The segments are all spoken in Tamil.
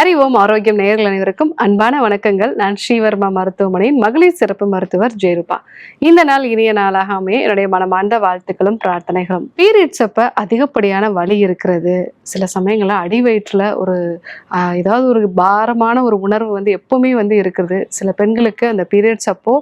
அறிவோம் ஆரோக்கியம் நேயர்கள் அனைவருக்கும் அன்பான வணக்கங்கள். நான் ஸ்ரீவர்மா மருத்துவமனையின் மகளிர் சிறப்பு மருத்துவர் ஜெயரூபா. இந்த நாள் இனிய நாளாக அமைய என்னுடைய மனமார்ந்த வாழ்த்துக்களும் பிரார்த்தனைகளும். பீரியட்ஸ் அப்ப அதிகப்படியான வலி இருக்கிறது. சில சமயங்கள்ல அடி வயிற்றுல ஒரு ஏதாவது ஒரு பாரமான ஒரு உணர்வு எப்பவுமே இருக்கிறது. சில பெண்களுக்கு அந்த பீரியட்ஸ் அப்போ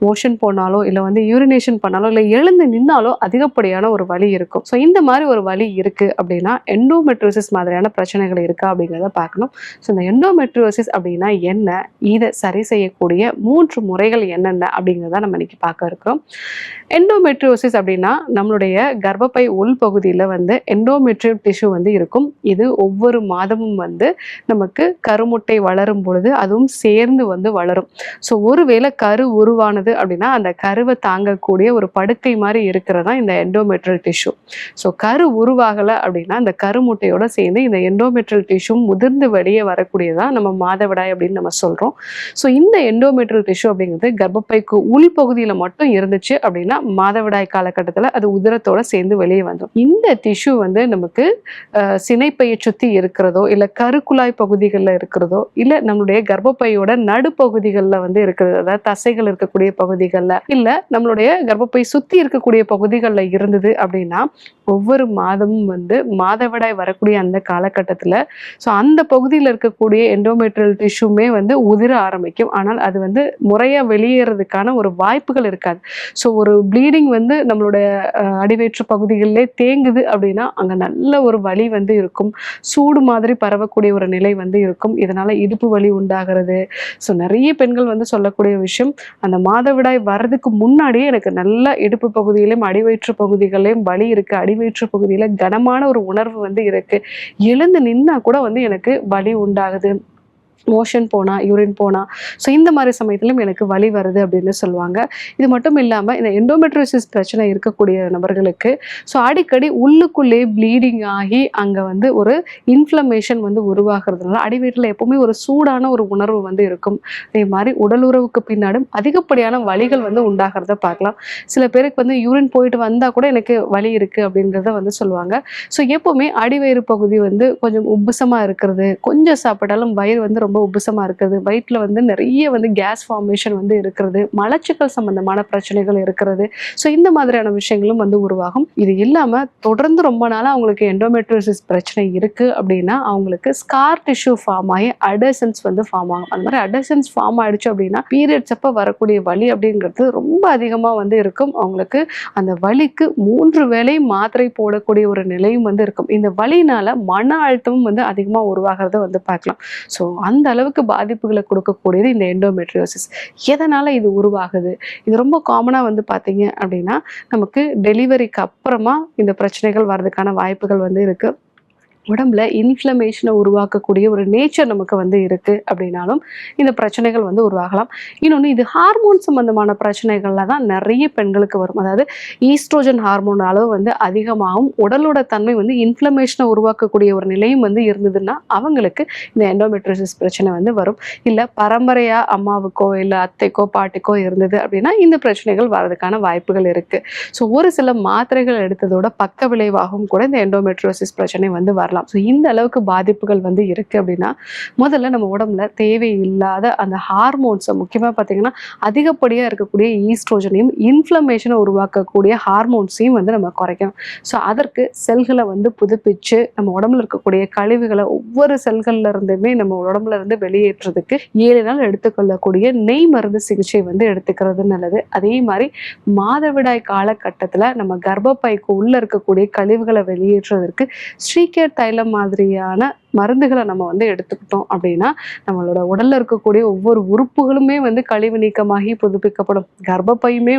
மோஷன் போனாலோ இல்லை யூரினேஷன் பண்ணாலோ இல்லை எழுந்து நின்னாலோ அதிகப்படியான ஒரு வலி இருக்கும். ஸோ இந்த மாதிரி ஒரு வலி இருக்கு அப்படின்னா எண்டோமெட்ரியோசிஸ் மாதிரியான பிரச்சனைகள் இருக்கா அப்படிங்கிறத பார்க்கணும். ஸோ இந்த எண்டோமெட்ரியோசிஸ் அப்படின்னா என்ன, இதை சரி செய்யக்கூடிய 3 முறைகள் என்னென்ன அப்படிங்கிறத நம்ம இன்னைக்கு பார்க்க இருக்கிறோம். எண்டோமெட்ரியோசிஸ் அப்படின்னா நம்மளுடைய கர்ப்பப்பை உள் பகுதியில் எண்டோமெட்ரியல் டிஷ்யூ இருக்கும். இது ஒவ்வொரு மாதமும் நமக்கு கருமுட்டை வளரும் பொழுது அதுவும் சேர்ந்து வளரும். ஸோ ஒருவேளை கரு உருவானது அப்படின்னா அந்த கருவை தாங்கக்கூடிய ஒரு படுக்கை மாதிரி இருக்கிறதா இந்த எண்டோமெட்ரியல் டிஷ்யூ. ஸோ கரு உருவாகலை அப்படின்னா அந்த கருமுட்டையோட சேர்ந்து இந்த எண்டோமெட்ரியல் டிஷ்யூ முதிர்ந்து வெளியே வரக்கூடியதான் நம்ம மாதவிடாய் அப்படின்னு நம்ம சொல்றோம். ஸோ இந்த எண்டோமெட்ரியல் டிஷ்யூ அப்படிங்கிறது கர்ப்பப்பைக்கு உள் பகுதியில் மட்டும் இருந்துச்சு அப்படின்னா மாதவிடாய் காலகட்டத்தில் அது உதிரத்தோட சேர்ந்து வெளியே வந்துடும். இந்த டிஷ்யூ நமக்கு சினைப்பையை சுற்றி இருக்கிறதோ இல்லை கருக்குழாய் பகுதிகளில் இருக்கிறதோ இல்லை நம்மளுடைய கர்ப்பப்பையோட நடுப்பகுதிகளில் இருக்கிறது, அதாவது தசைகள் இருக்கக்கூடிய பகுதிகளில் இல்லை நம்மளுடைய கர்ப்பப்பை சுற்றி இருக்கக்கூடிய பகுதிகளில் இருந்தது அப்படின்னா ஒவ்வொரு மாதமும் மாதவிடாய் வரக்கூடிய அந்த காலகட்டத்தில் ஸோ அந்த பகுதியில் இருக்கக்கூடிய எண்டோமெட்ரியல் டிஷ்யூமே உதிர ஆரம்பிக்கும். ஆனால் அது முறையாக வெளியேறதுக்கான ஒரு வாய்ப்புகள் இருக்காது. ஸோ ஒரு ப்ளீடிங் நம்மளுடைய அடிவயிற்று பகுதிகளிலே தேங்குது அப்படின்னா அங்கே நல்ல ஒரு வலி இருக்கும். சூடு மாதிரி பரவக்கூடிய ஒரு நிலை இருக்கும். இதனால இடுப்பு வலி உண்டாகிறது. ஸோ நிறைய பெண்கள் சொல்லக்கூடிய விஷயம், அந்த மாதவிடாய் வர்றதுக்கு முன்னாடியே எனக்கு நல்ல இடுப்பு பகுதியிலையும் அடிவயிற்று பகுதிகளையும் வலி இருக்கு, அடிவயிற்று பகுதியில கனமான ஒரு உணர்வு இருக்கு, எழுந்து நின்னா கூட எனக்கு வலி உண்டாகுது, மோஷன் போனா யூரின் போனா ஸோ இந்த மாதிரி சமயத்திலும் எனக்கு வலி வருது அப்படின்னு சொல்லுவாங்க. இது மட்டும் இல்லாமல் இந்த எண்டோமெட்ரியோசிஸ் பிரச்சனை இருக்கக்கூடிய நபர்களுக்கு ஸோ அடிக்கடி உள்ளுக்குள்ளே ப்ளீடிங் ஆகி அங்கே ஒரு இன்ஃப்ளமேஷன் உருவாகிறதுனால அடிவயிற்றில் எப்பவுமே ஒரு சூடான ஒரு உணர்வு இருக்கும். அதே மாதிரி உடல் உறவுக்கு பின்னாடும் அதிகப்படியான வலிகள் உண்டாகிறத பார்க்கலாம். சில பேருக்கு யூரின் போயிட்டு வந்தால் கூட எனக்கு வலி இருக்குது அப்படிங்கிறத சொல்லுவாங்க. ஸோ எப்பவுமே அடிவயிறு பகுதி கொஞ்சம் உப்புசமாக இருக்கிறது, கொஞ்சம் சாப்பிட்டாலும் வயிறு ரொம்ப உப்புசமா இருக்கிறது, வயிற்றுல நிறைய கேஸ் ஃபார்மேஷன் இருக்கிறது, மலச்சிக்கல் சம்பந்தமான பிரச்சனைகள் இருக்கிறது. ஸோ இந்த மாதிரியான விஷயங்களும் உருவாகும். இது இல்லாம தொடர்ந்து ரொம்ப நாளா அவங்களுக்கு எண்டோமெட்ரியோசிஸ் பிரச்சனை இருக்கு அப்படின்னா அவங்களுக்கு ஸ்கார் டிஷ்யூ ஃபார்ம் ஆகி அடசன்ஸ் ஃபார்ம் ஆகும். அந்த மாதிரி அடசன்ஸ் ஃபார்ம் ஆயிடுச்சு அப்படின்னா பீரியட்ஸ் அப்ப வரக்கூடிய வலி அப்படிங்கிறது ரொம்ப அதிகமா இருக்கும். அவங்களுக்கு அந்த வலிக்கு 3 வேளை மாத்திரை போடக்கூடிய ஒரு நிலையும் இருக்கும். இந்த வலினால மன அழுத்தமும் அதிகமா உருவாகிறத பார்க்கலாம். ஸோ அந்த அளவுக்கு பாதிப்புகளை கொடுக்கக்கூடியது இந்த எண்டோமெட்ரியோசிஸ். எதனால இது உருவாகுது? இது ரொம்ப காமனா பார்த்தீங்க அப்படின்னா நமக்கு டெலிவரிக்கு அப்புறமா இந்த பிரச்சனைகள் வர்றதுக்கான வாய்ப்புகள் இருக்கு. உடம்புல இன்ஃப்ளமேஷனை உருவாக்கக்கூடிய ஒரு நேச்சர் நமக்கு இருக்கு அப்படின்னாலும் இந்த பிரச்சனைகள் உருவாகலாம். இன்னொன்று, இது ஹார்மோன் சம்பந்தமான பிரச்சனைகள்ல தான் நிறைய பெண்களுக்கு வரும். அதாவது ஈஸ்ட்ரோஜன் ஹார்மோன் அளவு அதிகமாகும், உடலோட தன்மை இன்ஃப்ளமேஷனை உருவாக்கக்கூடிய ஒரு நிலையும் இருந்ததுன்னா அவங்களுக்கு இந்த எண்டோமெட்ரியோசிஸ் பிரச்சனை வரும். இல்லை பரம்பரையா அம்மாவுக்கோ இல்லை அத்தைக்கோ பாட்டிக்கோ இருந்தது அப்படின்னா இந்த பிரச்சனைகள் வர்றதுக்கான வாய்ப்புகள் இருக்கு. ஸோ ஒரு சில மாத்திரைகள் எடுத்ததோட பக்க விளைவாகவும் கூட இந்த எண்டோமெட்ரியோசிஸ் பிரச்சனை வரலாம். ஸோ இந்த அளவுக்கு பாதிப்புகள் இருக்கு அப்படின்னா முதல்ல நம்ம உடம்புல தேவையில்லாத அந்த ஹார்மோன்ஸை, முக்கியமாக பார்த்தீங்கன்னா அதிகப்படியாக இருக்கக்கூடிய ஈஸ்ட்ரோஜனையும் இன்ஃப்ளமேஷனை உருவாக்கக்கூடிய ஹார்மோன்ஸையும் நம்ம குறைக்கணும். ஸோ அதற்கு செல்களை புதுப்பிச்சு நம்ம உடம்புல இருக்கக்கூடிய கழிவுகளை ஒவ்வொரு செல்கள்ல இருந்துமே நம்ம உடம்புல இருந்து வெளியேற்றுறதுக்கு 7 நாள் எடுத்துக்கொள்ளக்கூடிய நெய் மருந்து சிகிச்சை எடுத்துக்கிறது நல்லது. அதே மாதிரி மாதவிடாய் காலகட்டத்தில் நம்ம கர்ப்பப்பைக்கு உள்ள இருக்கக்கூடிய கழிவுகளை வெளியேற்றுவதற்கு ஸ்ரீகேர் தைலம் மாதிரியான மருந்துகளை நம்ம எடுத்துக்கிட்டோம் அப்படின்னா நம்மளோட உடல்ல இருக்கக்கூடிய ஒவ்வொரு உறுப்புகளுமே கழிவு நீக்கமாகி புதுப்பிக்கப்படும். கர்ப்பப்பையுமே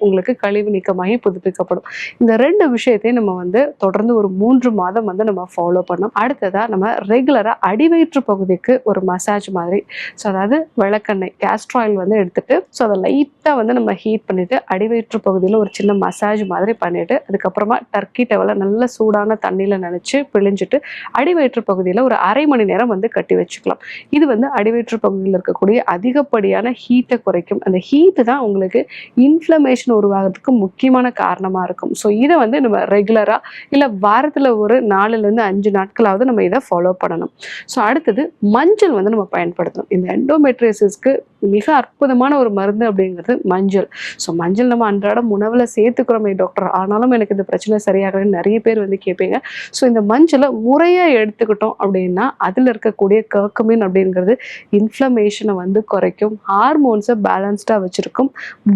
உங்களுக்கு கழிவு நீக்கமாகி புதுப்பிக்கப்படும். இந்த 2 விஷயத்தையும் நம்ம தொடர்ந்து ஒரு 3 மாதம் நம்ம ஃபாலோ பண்ணோம். அடுத்ததா நம்ம ரெகுலரா அடிவயிற்று பகுதிக்கு ஒரு மசாஜ் மாதிரி, ஸோ அதாவது விளக்கெண்ணெய் கேஸ்டர் ஆயில் எடுத்துட்டு ஸோ அதை லைட்டா நம்ம ஹீட் பண்ணிட்டு அடிவயிற்று பகுதியில் ஒரு சின்ன மசாஜ் மாதிரி பண்ணிட்டு அதுக்கப்புறமா டர்க்கி டவலை நல்ல சூடான தண்ணியில நினைச்சு பிழிஞ்சிட்டு அடிவயிற்று பகுதியில் பகுதியில் ஒரு அரை மணி நேரம் வந்து கட்டி வச்சுக்கலாம். இது வந்து அடிவயிற்று பகுதியில் இருக்கக்கூடிய அதிகப்படியான ஹீட்டை குறைக்கும். அந்த ஹீட்டு தான் உங்களுக்கு இன்ஃப்ளமேஷன் உருவாகிறதுக்கு முக்கியமான காரணமாக இருக்கும். ஸோ இதை வந்து நம்ம ரெகுலராக இல்லை வாரத்தில் ஒரு 4லேருந்து 5 நாட்களாவது நம்ம இதை ஃபாலோ பண்ணணும். ஸோ அடுத்தது மஞ்சள் வந்து நம்ம பயன்படுத்தணும். இந்த எண்டோமெட்ரியோசிஸ்க்கு மிக அற்புதமான ஒரு மருந்து அப்படிங்கிறது மஞ்சள். ஸோ மஞ்சள் நம்ம அன்றாடம் உணவில் சேர்த்துக்கிறோமே டாக்டர், ஆனாலும் எனக்கு இந்த பிரச்சனை சரியாகலன்னு நிறைய பேர் வந்து கேட்பீங்க. ஸோ இந்த மஞ்சளை முறையாக எடுத்துக்கிட்டோம் அப்படின்னா அதில் இருக்கக்கூடிய கர்குமின் அப்படிங்கிறது இன்ஃப்ளமேஷனை வந்து குறைக்கும், ஹார்மோன்ஸை பேலன்ஸ்டாக வச்சுருக்கும்,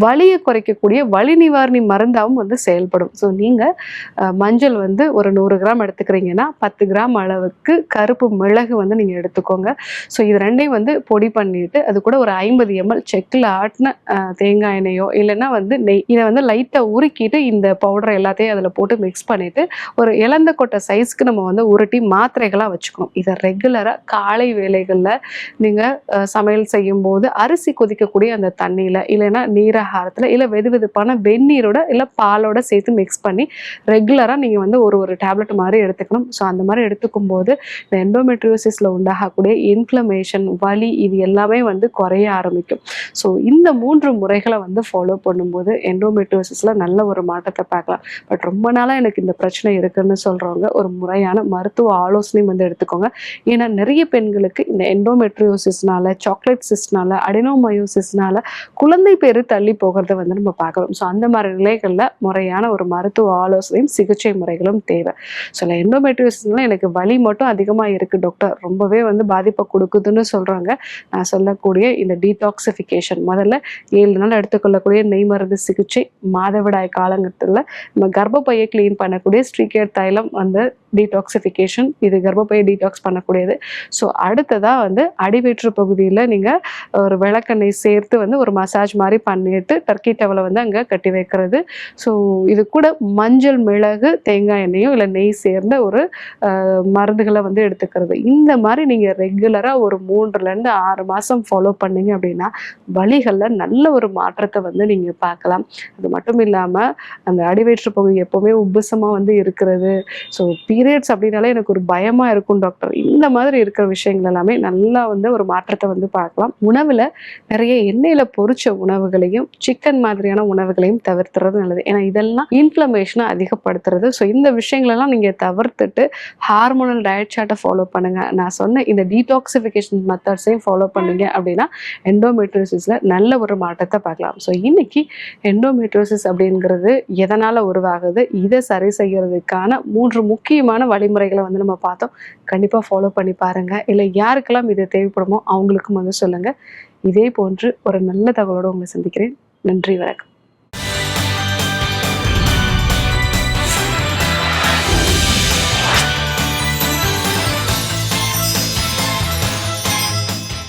வலியை குறைக்கக்கூடிய வலி நிவாரணி மருந்தாகவும் வந்து செயல்படும். ஸோ நீங்கள் மஞ்சள் வந்து ஒரு 100 கிராம் எடுத்துக்கிறீங்கன்னா 10 கிராம் அளவுக்கு கருப்பு மிளகு வந்து நீங்கள் எடுத்துக்கோங்க. ஸோ இது ரெண்டையும் வந்து பொடி பண்ணிட்டு அது கூட ஒரு 50 ml செக்கில் ஆட்டின தேங்காய் எண்ணெயோ இல்லைன்னா வந்து நெய், இதை வந்து லைட்டாக உருக்கிட்டு இந்த பவுடர் எல்லாத்தையும் அதில் போட்டு மிக்ஸ் பண்ணிட்டு ஒரு இலந்த கொட்டை சைஸ்க்கு நம்ம வந்து உருட்டி மாத்திரைகளாக வச்சுக்கணும். இதை ரெகுலராக காலை வேளைகளில் நீங்கள் சமையல் செய்யும் போது அரிசி கொதிக்கக்கூடிய அந்த தண்ணியில் இல்லைன்னா நீராகாரத்தில் இல்லை வெதுவெதுப்பான வெந்நீரோட இல்லை பாலோட சேர்த்து மிக்ஸ் பண்ணி ரெகுலராக நீங்கள் வந்து ஒரு டேப்லெட் மாதிரி எடுத்துக்கணும். ஸோ அந்த மாதிரி எடுத்துக்கும் போது இந்த எண்டோமெட்ரியோசிஸில் உண்டாகக்கூடிய இன்ஃப்ளமேஷன், வலி இது எல்லாமே வந்து குறைய ஆரம்பிக்கும். ஸோ இந்த 3 முறைகளை வந்து ஃபாலோ பண்ணும்போது எண்டோமெட்ரியோசிஸில் நல்ல ஒரு மாற்றத்தை பார்க்கலாம். பட் ரொம்ப நாளாக எனக்கு இந்த பிரச்சனை இருக்குன்னு சொல்கிறவங்க ஒரு முறையான மருத்துவ ஆலோசனையும் வந்து எடுத்துக்கோங்க. ஏன்னா நிறைய பெண்களுக்கு இந்த எண்டோமெட்ரியோசிஸ்னால, சாக்லேட் சிஸ்ட்னால, அடினோமயோசிஸ்னால குழந்தை பேரு தள்ளி போகிறத வந்து நம்ம பார்க்குறோம். ஸோ அந்த மாதிரி நிலைகளில் முறையான ஒரு மருத்துவ ஆலோசனையும் சிகிச்சை முறைகளும் தேவை. ஸோ எண்டோமெட்ரியோசிஸ்னால எனக்கு வலி மட்டும் அதிகமாக இருக்குது டாக்டர், ரொம்பவே வந்து பாதிப்பை கொடுக்குதுன்னு சொல்கிறாங்க. நான் சொல்லக்கூடிய இந்த டீடாக்சிஃபிகேஷன் முதல்ல 7 நாள் எடுத்துக்கொள்ளக்கூடிய நெய் மருந்து சிகிச்சை, மாதவிடாய் காலங்கத்தில் நம்ம கர்ப்பப்பையை கிளீன் பண்ணக்கூடிய ஸ்ட்ரீகேட் தைலம் வந்து டீடாக்சிஃபிகேஷன், இது கர்ப்பப்பையை டீடாக்ஸ் பண்ணக்கூடியது. ஸோ அடுத்ததாக வந்து அடிவயிற்று பகுதியில் நீங்கள் ஒரு விளக்கெண்ணெய் சேர்த்து வந்து ஒரு மசாஜ் மாதிரி பண்ணிட்டு டர்க்கி டவலை வந்து அங்கே கட்டி வைக்கிறது. ஸோ இது கூட மஞ்சள், மிளகு, தேங்காய் எண்ணெயோ இல்லை நெய் சேர்ந்த ஒரு மருந்துகளை வந்து எடுத்துக்கிறது. இந்த மாதிரி நீங்கள் ரெகுலராக ஒரு 3லேருந்து 6 மாதம் ஃபாலோ பண்ணீங்க அப்படின்னா வலிகளில் நல்ல ஒரு மாற்றத்தை வந்து நீங்கள் பார்க்கலாம். அது மட்டும் இல்லாமல் அந்த அடிவயிற்று பகுதி எப்போவுமே உப்புசமாக வந்து இருக்கிறது, ஸோ பீரியட்ஸ் அப்படின்னாலே எனக்கு ஒரு பயமாக இருக்கும் டாக்டர், இந்த மாதிரி இருக்கிற விஷயங்கள் எல்லாமே நல்லா வந்து ஒரு மாற்றத்தை வந்து பார்க்கலாம். உணவில் நிறைய எண்ணெயில் பொரிச்ச உணவுகளையும் சிக்கன் மாதிரியான உணவுகளையும் தவிர்த்துறது நல்லது. ஏன்னா இதெல்லாம் இன்ஃப்ளமேஷனை அதிகப்படுத்துறது. ஸோ இந்த விஷயங்களெல்லாம் நீங்கள் தவிர்த்துட்டு ஹார்மோனல் டயட் சார்ட்டை ஃபாலோ பண்ணுங்கள். நான் சொன்ன இந்த டீடாக்சிஃபிகேஷன் மெத்தட்ஸையும் ஃபாலோ பண்ணீங்க அப்படின்னா எண்டோமெட்ரியோசிஸில் நல்ல ஒரு மாற்றத்தை பார்க்கலாம். ஸோ இன்னைக்கு எண்டோமெட்ரியோசிஸ் அப்படிங்கிறது எதனால் உருவாகுது, இதை சரி செய்கிறதுக்கான 3 முக்கியமான வழிமுறைகளை வந்து நம்ம பார்த்தோம். கண்டிப்பாக ஃபாலோ பண்ணி பாருங்கள். இல்லை யாருக்கெல்லாம் இது தேவைப்படுமோ அவங்களுக்கும் வந்து சொல்லுங்கள். இதே போன்று ஒரு நல்ல தகவலோடு உங்களை சந்திக்கிறேன். நன்றி, வணக்கம்.